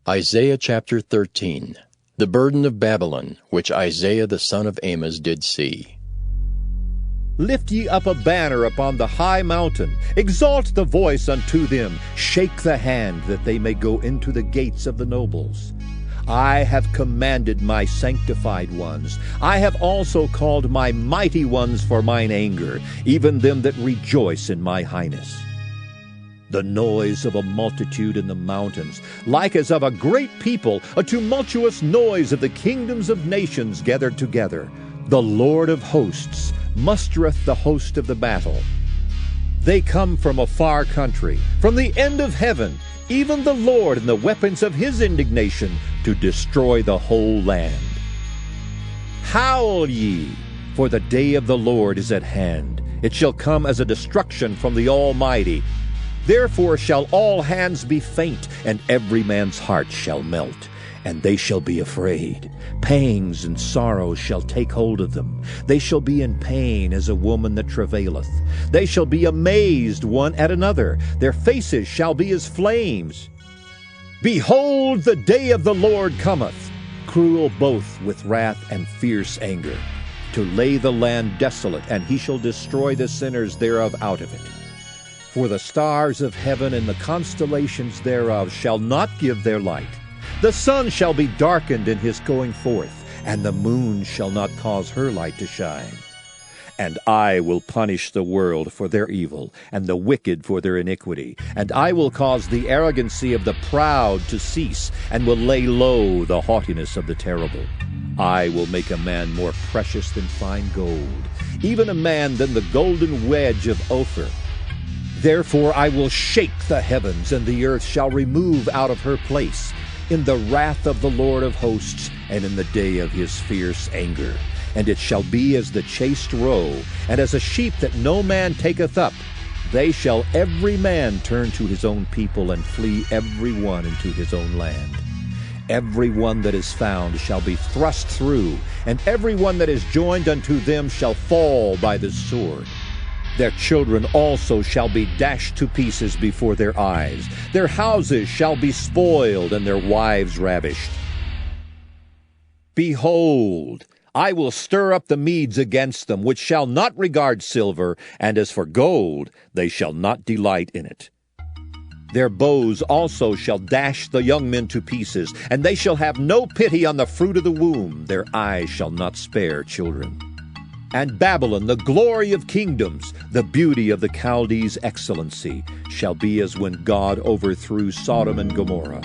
Isaiah chapter 13. The burden of Babylon, which Isaiah the son of Amoz did see. Lift ye up a banner upon the high mountain, exalt the voice unto them, shake the hand, that they may go into the gates of the nobles. I have commanded my sanctified ones. I have also called my mighty ones for mine anger, even them that rejoice in my highness. The noise of a multitude in the mountains, like as of a great people, a tumultuous noise of the kingdoms of nations gathered together. The Lord of hosts mustereth the host of the battle. They come from a far country, from the end of heaven, even the Lord and the weapons of his indignation, to destroy the whole land. Howl ye, for the day of the Lord is at hand. It shall come as a destruction from the Almighty. Therefore shall all hands be faint, and every man's heart shall melt. And they shall be afraid. Pangs and sorrows shall take hold of them. They shall be in pain as a woman that travaileth. They shall be amazed one at another. Their faces shall be as flames. Behold, the day of the Lord cometh, cruel both with wrath and fierce anger, to lay the land desolate, and he shall destroy the sinners thereof out of it. For the stars of heaven and the constellations thereof shall not give their light. The sun shall be darkened in his going forth, and the moon shall not cause her light to shine. And I will punish the world for their evil, and the wicked for their iniquity. And I will cause the arrogancy of the proud to cease, and will lay low the haughtiness of the terrible. I will make a man more precious than fine gold, even a man than the golden wedge of Ophir. Therefore I will shake the heavens, and the earth shall remove out of her place, in the wrath of the Lord of hosts, and in the day of his fierce anger. And it shall be as the chased roe, and as a sheep that no man taketh up. They shall every man turn to his own people, and flee every one into his own land. Every one that is found shall be thrust through, and every one that is joined unto them shall fall by the sword. Their children also shall be dashed to pieces before their eyes. Their houses shall be spoiled, and their wives ravished. Behold, I will stir up the Medes against them, which shall not regard silver, and as for gold, they shall not delight in it. Their bows also shall dash the young men to pieces, and they shall have no pity on the fruit of the womb. Their eyes shall not spare children. And Babylon, the glory of kingdoms, the beauty of the Chaldees' excellency, shall be as when God overthrew Sodom and Gomorrah.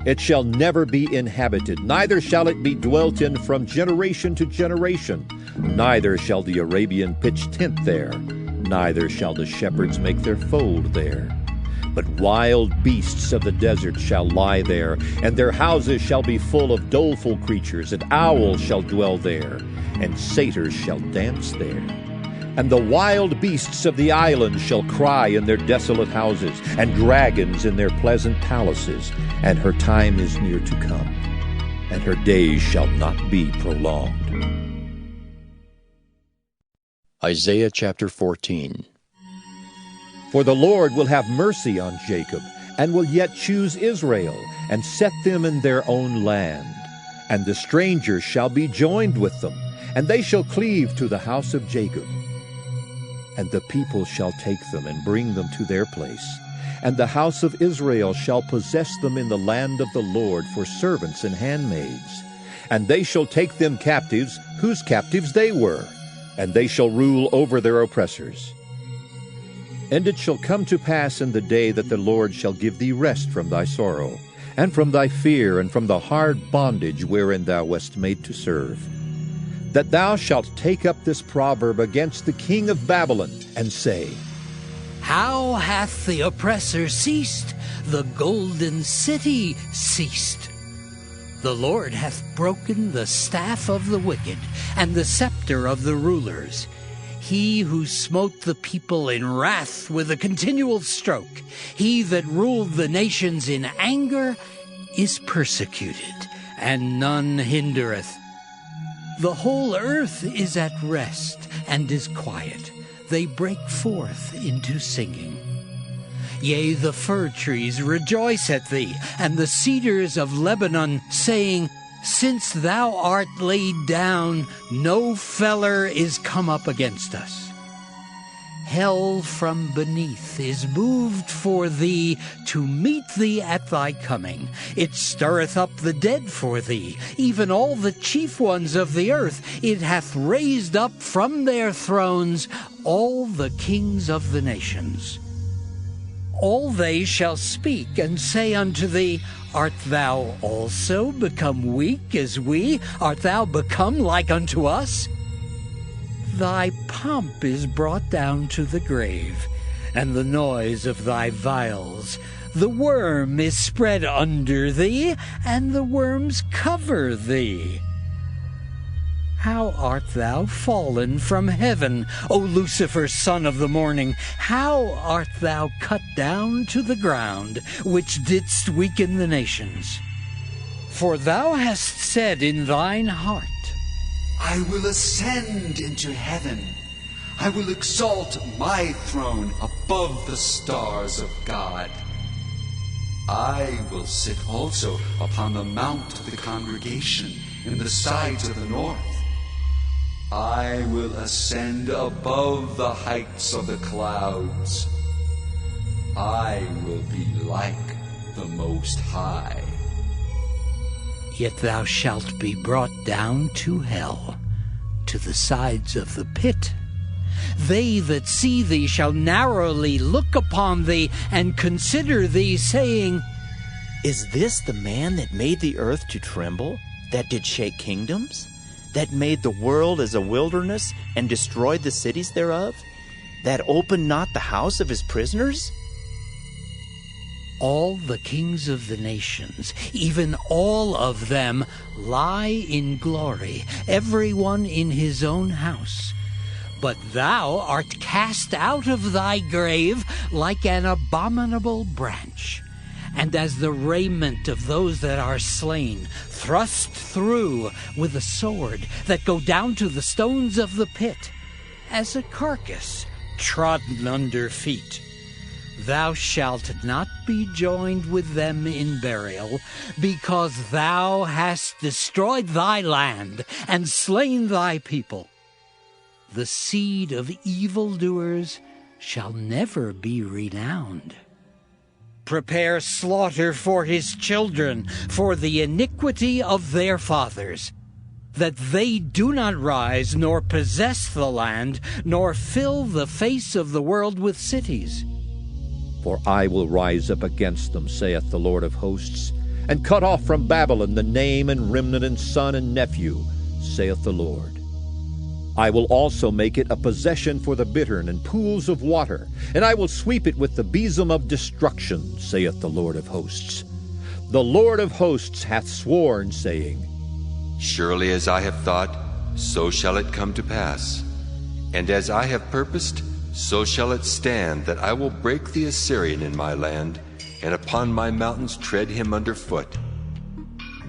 It shall never be inhabited, neither shall it be dwelt in from generation to generation. Neither shall the Arabian pitch tent there, neither shall the shepherds make their fold there. But wild beasts of the desert shall lie there, and their houses shall be full of doleful creatures, and owls shall dwell there, and satyrs shall dance there. And the wild beasts of the islands shall cry in their desolate houses, and dragons in their pleasant palaces. And her time is near to come, and her days shall not be prolonged. Isaiah chapter 14. For the Lord will have mercy on Jacob, and will yet choose Israel, and set them in their own land. And the strangers shall be joined with them, and they shall cleave to the house of Jacob. And the people shall take them, and bring them to their place. And the house of Israel shall possess them in the land of the Lord for servants and handmaids. And they shall take them captives, whose captives they were, and they shall rule over their oppressors. And it shall come to pass in the day that the Lord shall give thee rest from thy sorrow, and from thy fear, and from the hard bondage wherein thou wast made to serve, that thou shalt take up this proverb against the king of Babylon, and say, How hath the oppressor ceased? The golden city ceased. The Lord hath broken the staff of the wicked, and the scepter of the rulers. He who smote the people in wrath with a continual stroke, he that ruled the nations in anger, is persecuted, and none hindereth. The whole earth is at rest, and is quiet. They break forth into singing. Yea, the fir trees rejoice at thee, and the cedars of Lebanon, saying, Since thou art laid down, no feller is come up against us. Hell from beneath is moved for thee to meet thee at thy coming. It stirreth up the dead for thee, even all the chief ones of the earth. It hath raised up from their thrones all the kings of the nations. All they shall speak and say unto thee, Art thou also become weak as we? Art thou become like unto us? Thy pomp is brought down to the grave, and the noise of thy viols. The worm is spread under thee, and the worms cover thee. How art thou fallen from heaven, O Lucifer, son of the morning? How art thou cut down to the ground, which didst weaken the nations? For thou hast said in thine heart, I will ascend into heaven. I will exalt my throne above the stars of God. I will sit also upon the mount of the congregation in the sides of the north. I will ascend above the heights of the clouds. I will be like the Most High. Yet thou shalt be brought down to hell, to the sides of the pit. They that see thee shall narrowly look upon thee, and consider thee, saying, Is this the man that made the earth to tremble, that did shake kingdoms, that made the world as a wilderness, and destroyed the cities thereof, that opened not the house of his prisoners? All the kings of the nations, even all of them, lie in glory, every one in his own house. But thou art cast out of thy grave like an abominable branch, and as the raiment of those that are slain, thrust through with a sword, that go down to the stones of the pit, as a carcass trodden under feet. Thou shalt not be joined with them in burial, because thou hast destroyed thy land, and slain thy people. The seed of evildoers shall never be renowned. Prepare slaughter for his children, for the iniquity of their fathers, that they do not rise, nor possess the land, nor fill the face of the world with cities. For I will rise up against them, saith the Lord of hosts, and cut off from Babylon the name and remnant and son and nephew, saith the Lord. I will also make it a possession for the bittern and pools of water, and I will sweep it with the besom of destruction, saith the Lord of hosts. The Lord of hosts hath sworn, saying, Surely as I have thought, so shall it come to pass. And as I have purposed, so shall it stand, that I will break the Assyrian in my land, and upon my mountains tread him under foot.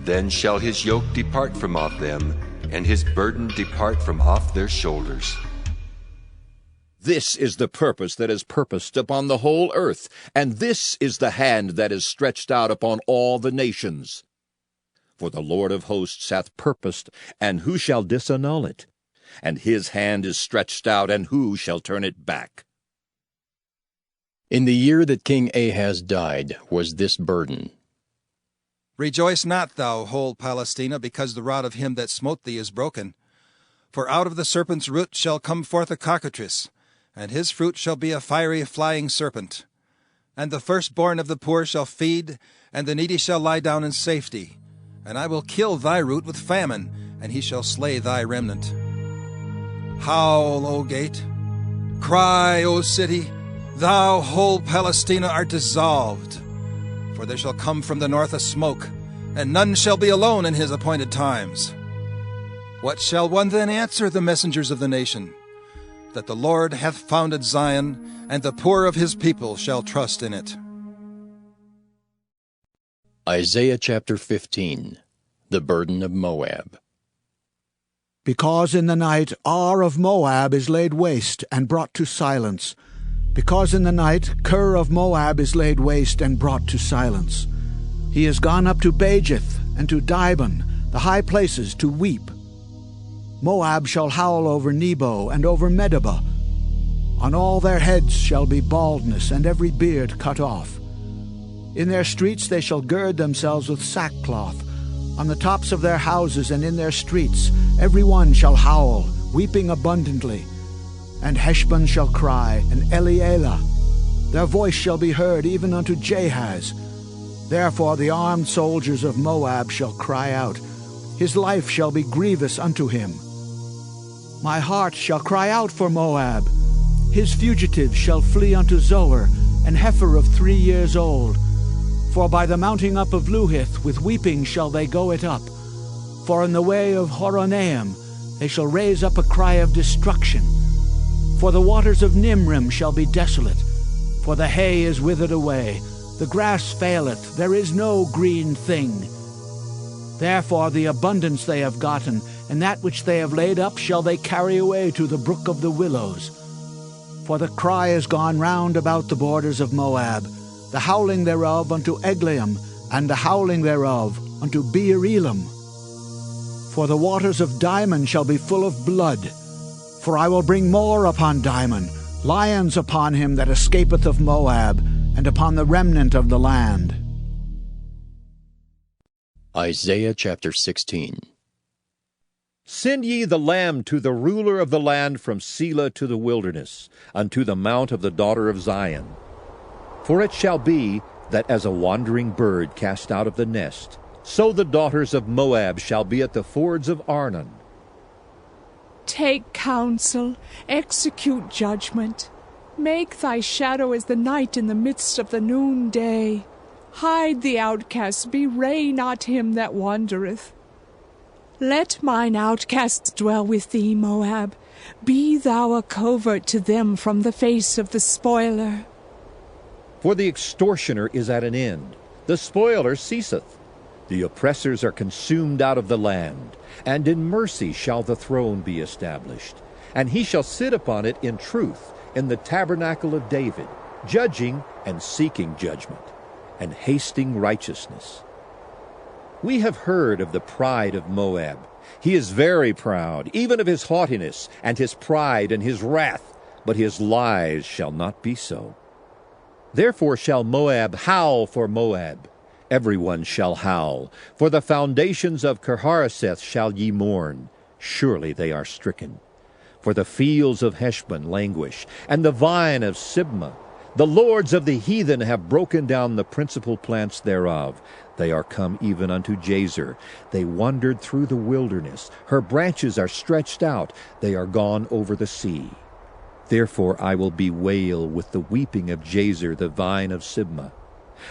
Then shall his yoke depart from off them, and his burden depart from off their shoulders. This is the purpose that is purposed upon the whole earth, and this is the hand that is stretched out upon all the nations. For the Lord of hosts hath purposed, and who shall disannul it? And his hand is stretched out, and who shall turn it back? In the year that King Ahaz died was this burden. Rejoice not, thou whole Palestina, because the rod of him that smote thee is broken. For out of the serpent's root shall come forth a cockatrice, and his fruit shall be a fiery flying serpent. And the firstborn of the poor shall feed, and the needy shall lie down in safety. And I will kill thy root with famine, and he shall slay thy remnant. Howl, O gate! Cry, O city! Thou whole Palestina art dissolved. For there shall come from the north a smoke, and none shall be alone in his appointed times. What shall one then answer the messengers of the nation? That the Lord hath founded Zion, and the poor of his people shall trust in it. Isaiah chapter 15. The burden of Moab. Because in the night Ar of Moab is laid waste and brought to silence. Because in the night Ker of Moab is laid waste and brought to silence. He is gone up to Bajith and to Dibon, the high places, to weep. Moab shall howl over Nebo and over Medeba. On all their heads shall be baldness, and every beard cut off. In their streets they shall gird themselves with sackcloth. On the tops of their houses and in their streets every one shall howl, weeping abundantly. And Heshbon shall cry, and Elealeh. Their voice shall be heard even unto Jahaz. Therefore the armed soldiers of Moab shall cry out. His life shall be grievous unto him. My heart shall cry out for Moab. His fugitives shall flee unto Zoar, an heifer of 3 years old. For by the mounting up of Luhith with weeping shall they go it up. For in the way of Horonaim they shall raise up a cry of destruction. For the waters of Nimrim shall be desolate. For the hay is withered away, the grass faileth, there is no green thing. Therefore the abundance they have gotten, and that which they have laid up shall they carry away to the brook of the willows. For the cry is gone round about the borders of Moab, the howling thereof unto Eglaim, and the howling thereof unto Beer Elam. For the waters of Dimon shall be full of blood. For I will bring more upon Dimon, lions upon him that escapeth of Moab, and upon the remnant of the land. Isaiah chapter 16. Send ye the lamb to the ruler of the land from Selah to the wilderness, unto the mount of the daughter of Zion. For it shall be that as a wandering bird cast out of the nest, so the daughters of Moab shall be at the fords of Arnon. Take counsel, execute judgment. Make thy shadow as the night in the midst of the noonday. Hide the outcast, bewray not him that wandereth. Let mine outcasts dwell with thee, Moab. Be thou a covert to them from the face of the spoiler. For the extortioner is at an end, the spoiler ceaseth. The oppressors are consumed out of the land, and in mercy shall the throne be established. And he shall sit upon it in truth, in the tabernacle of David, judging and seeking judgment, and hasting righteousness. We have heard of the pride of Moab. He is very proud, even of his haughtiness, and his pride and his wrath, but his lies shall not be so. Therefore shall Moab howl for Moab. Every one shall howl. For the foundations of Kirharaseth shall ye mourn. Surely they are stricken. For the fields of Heshbon languish, and the vine of Sibmah. The lords of the heathen have broken down the principal plants thereof. They are come even unto Jazer. They wandered through the wilderness. Her branches are stretched out. They are gone over the sea. Therefore I will bewail with the weeping of Jazer the vine of Sibmah.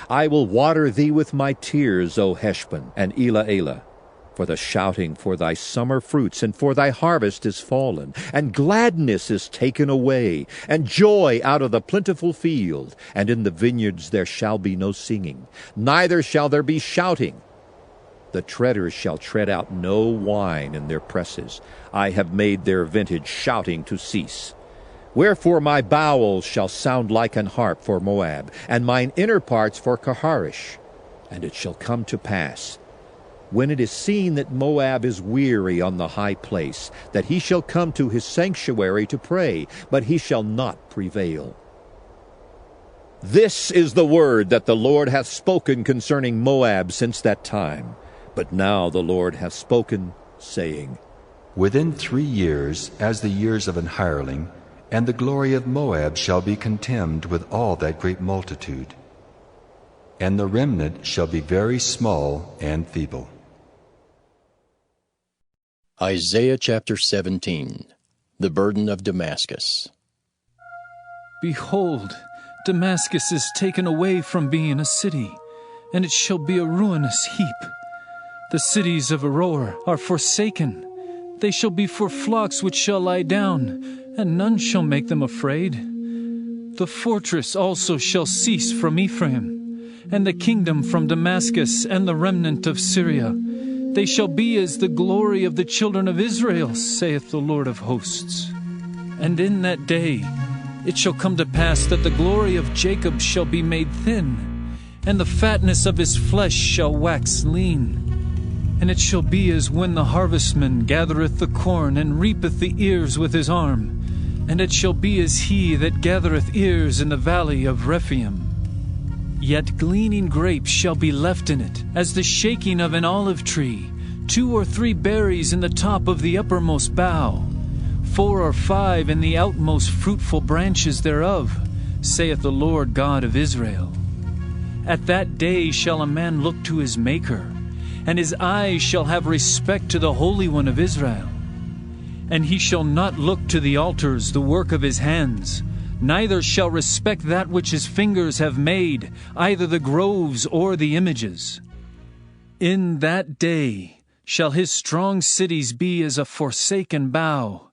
I will water thee with my tears, O Heshbon and Elealeh. For the shouting for thy summer fruits and for thy harvest is fallen, and gladness is taken away, and joy out of the plentiful field, and in the vineyards there shall be no singing, neither shall there be shouting. The treaders shall tread out no wine in their presses. I have made their vintage shouting to cease. Wherefore my bowels shall sound like an harp for Moab, and mine inner parts for Kirharish. And it shall come to pass, when it is seen that Moab is weary on the high place, that he shall come to his sanctuary to pray, but he shall not prevail. This is the word that the Lord hath spoken concerning Moab since that time. But now the Lord hath spoken, saying, Within 3 years, as the years of an hireling, and the glory of Moab shall be contemned with all that great multitude. And the remnant shall be very small and feeble. Isaiah chapter 17. The burden of Damascus. Behold, Damascus is taken away from being a city, and it shall be a ruinous heap. The cities of Aroer are forsaken. They shall be for flocks which shall lie down, and none shall make them afraid. The fortress also shall cease from Ephraim, and the kingdom from Damascus, and the remnant of Syria. They shall be as the glory of the children of Israel, saith the Lord of hosts. And in that day It shall come to pass that the glory of Jacob shall be made thin, and the fatness of his flesh shall wax lean. And it shall be as when the harvestman gathereth the corn, and reapeth the ears with his arm. And it shall be as he that gathereth ears in the valley of Rephaim. Yet gleaning grapes shall be left in it, as the shaking of an olive tree, 2 or 3 berries in the top of the uppermost bough, 4 or 5 in the outmost fruitful branches thereof, saith the Lord God of Israel. At that day shall a man look to his Maker, and his eyes shall have respect to the Holy One of Israel. And he shall not look to the altars, the work of his hands, neither shall respect that which his fingers have made, either the groves or the images. In that day shall his strong cities be as a forsaken bough,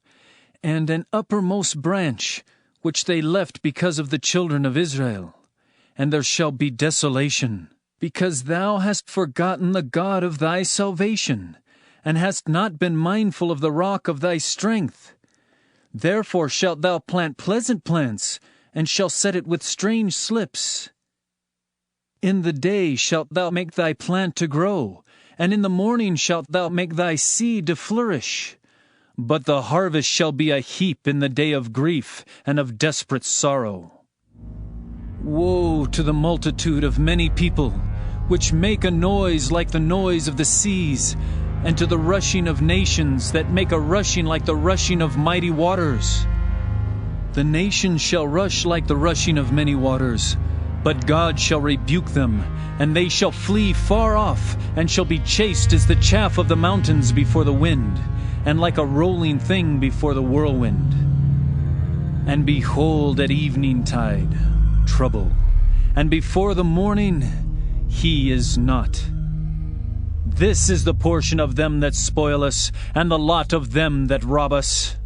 and an uppermost branch, which they left because of the children of Israel. And there shall be desolation, because thou hast forgotten the God of thy salvation, and hast not been mindful of the rock of thy strength. Therefore shalt thou plant pleasant plants, and shalt set it with strange slips. In the day shalt thou make thy plant to grow, and in the morning shalt thou make thy seed to flourish. But the harvest shall be a heap in the day of grief and of desperate sorrow. Woe to the multitude of many people, which make a noise like the noise of the seas, and to the rushing of nations that make a rushing like the rushing of mighty waters. The nations shall rush like the rushing of many waters, but God shall rebuke them, and they shall flee far off, and shall be chased as the chaff of the mountains before the wind, and like a rolling thing before the whirlwind. And behold, at eventide, trouble, and before the morning, he is not. This is the portion of them that spoil us, and the lot of them that rob us.